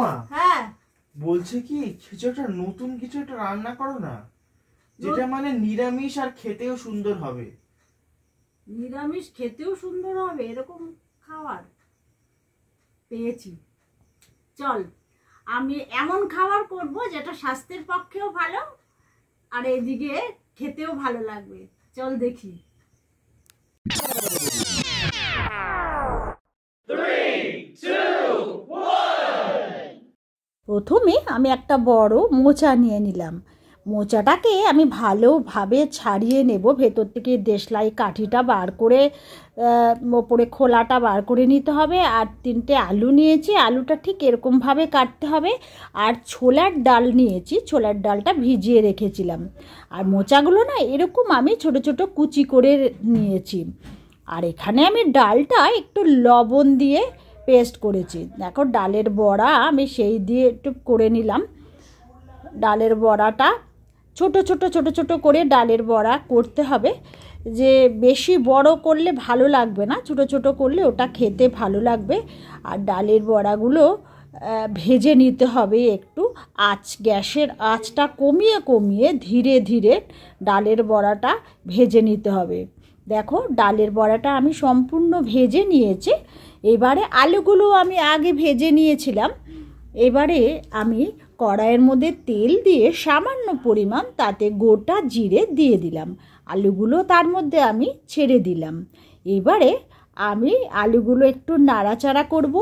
মা হ্যাঁ বলছে কি কিছু একটা নতুন কিছু একটা রান্না করো না, যেটা মানে নিরামিষ আর খেতেও সুন্দর হবে। নিরামিষ খেতেও সুন্দর হবে এরকম খাবার পেয়েছি। চল আমি এমন খাবার করব যেটা স্বাস্থ্যের পক্ষেও ভালো আর এদিকে খেতেও ভালো লাগবে। চল দেখি। প্রথমে আমি একটা বড় মোচা নিয়ে নিলাম। মোচাটাকে আমি ভালোভাবে ছাড়িয়ে নেব, ভেতর থেকে দেশলাই কাঠিটা বার করে ওপরে খোলাটা বার করে নিতে হবে। আর 3টে আলু নিয়েছি, আলুটা ঠিক এরকমভাবে কাটতে হবে। আর ছোলার ডাল নিয়েছি, ছোলার ডালটা ভিজিয়ে রেখেছিলাম। আর মোচাগুলো না এরকম আমি ছোট ছোট কুচি করে নিয়েছি। আর এখানে আমি ডালটা একটু লবণ দিয়ে পেস্ট করেছি। দেখো ডালের বড়া আমি সেই দিয়ে একটু করে নিলাম। ডালের বড়াটা ছোট ছোট করে ডালের বড়া করতে হবে, যে বেশি বড় করলে ভালো লাগবে না, ছোট ছোট করলে ওটা খেতে ভালো লাগবে। আর ডালের বড়াগুলো ভেজে নিতে হবে একটু, গ্যাসের আঁচটা কমিয়ে ধীরে ধীরে ডালের বড়াটা ভেজে নিতে হবে। দেখো ডালের বড়াটা আমি সম্পূর্ণ ভেজে নিয়েছি। এবারে আলুগুলো আমি আগে ভেজে নিয়েছিলাম। এবারে আমি কড়াইয়ের মধ্যে তেল দিয়ে সামান্য পরিমাণ তাতে গোটা জিরে দিয়ে দিলাম। আলুগুলো তার মধ্যে আমি ছেড়ে দিলাম। এবারে আমি আলুগুলো একটু নাড়াচাড়া করব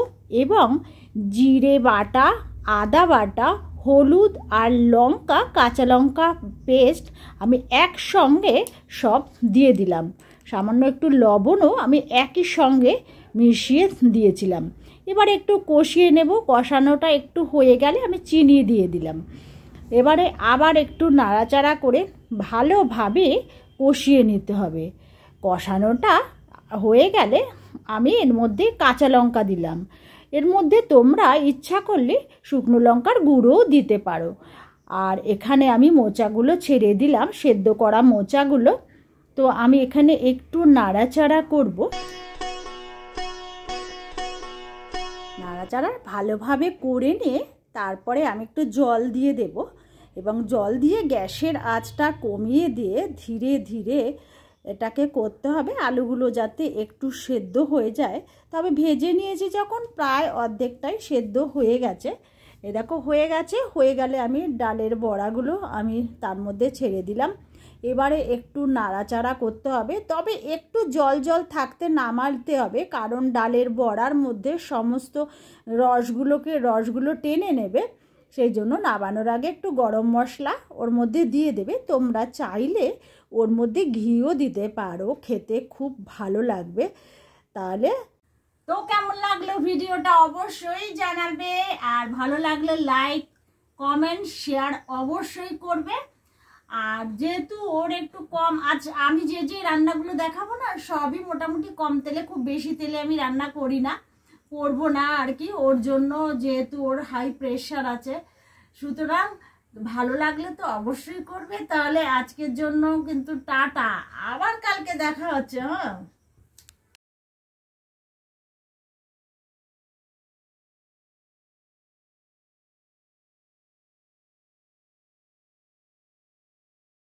এবং জিরে বাটা, আদা বাটা, হলুদ আর লঙ্কা, কাঁচা লঙ্কা পেস্ট আমি একসঙ্গে সব দিয়ে দিলাম। সামান্য একটু লবণও আমি একই সঙ্গে মিশিয়ে দিয়েছিলাম। এবার একটু কষিয়ে নেব। কষানোটা একটু হয়ে গেলে আমি চিনি দিয়ে দিলাম। এবারে আবার একটু নাড়াচাড়া করে ভালোভাবে কষিয়ে নিতে হবে। কষানোটা হয়ে গেলে আমি এর মধ্যে কাঁচা লঙ্কা দিলাম। এর মধ্যে তোমরা ইচ্ছা করলে শুকনো লঙ্কার গুঁড়োও দিতে পারো। আর এখানে আমি মোচাগুলো ছেড়ে দিলাম, সেদ্ধ করা মোচাগুলো। তো আমি এখানে একটু নাড়াচাড়া করব। নাড়াচাড়া ভালোভাবে করে নিয়ে তারপরে আমি একটু জল দিয়ে দেব এবং জল দিয়ে গ্যাসের আঁচটা কমিয়ে দিয়ে ধীরে ধীরে এটাকে করতে হবে, আলুগুলো যাতে একটু সেদ্ধ হয়ে যায়। তবে ভেজে নিয়েছি যখন প্রায় অর্ধেকটাই সেদ্ধ হয়ে গেছে। এ দেখো হয়ে গেলে আমি ডালের বড়াগুলো আমি তার মধ্যে ছেড়ে দিলাম। এবারে একটু নাড়াচাড়া করতে হবে, তবে একটু জল জল থাকতে নামাতে হবে, কারণ ডালের বড়ার মধ্যে সমস্ত রসগুলো টেনে নেবে। সেই জন্য নামানোর আগে একটু গরম মশলা ওর মধ্যে দিয়ে দেবে। তোমরা চাইলে ওর মধ্যে ঘিও দিতে পারো, খেতে খুব ভালো লাগবে। তাহলে তো কেমন লাগলো ভিডিওটা অবশ্যই জানাবে, আর ভালো লাগলে লাইক, কমেন্ট, শেয়ার অবশ্যই করবে। আর যেহেতু ওর একটু কম, আজ আমি যে রান্নাগুলো দেখাবো না সবই মোটামুটি কম তেলে, খুব বেশি তেলে আমি রান্না করবো না আর কি, ওর জন্য, যেহেতু ওর হাই প্রেশার আছে। সুতরাং ভালো লাগলে তো অবশ্যই করবে। তাহলে আজকের জন্য কিন্তু টাটা, আবার কালকে দেখা হচ্ছে। হ্যাঁ।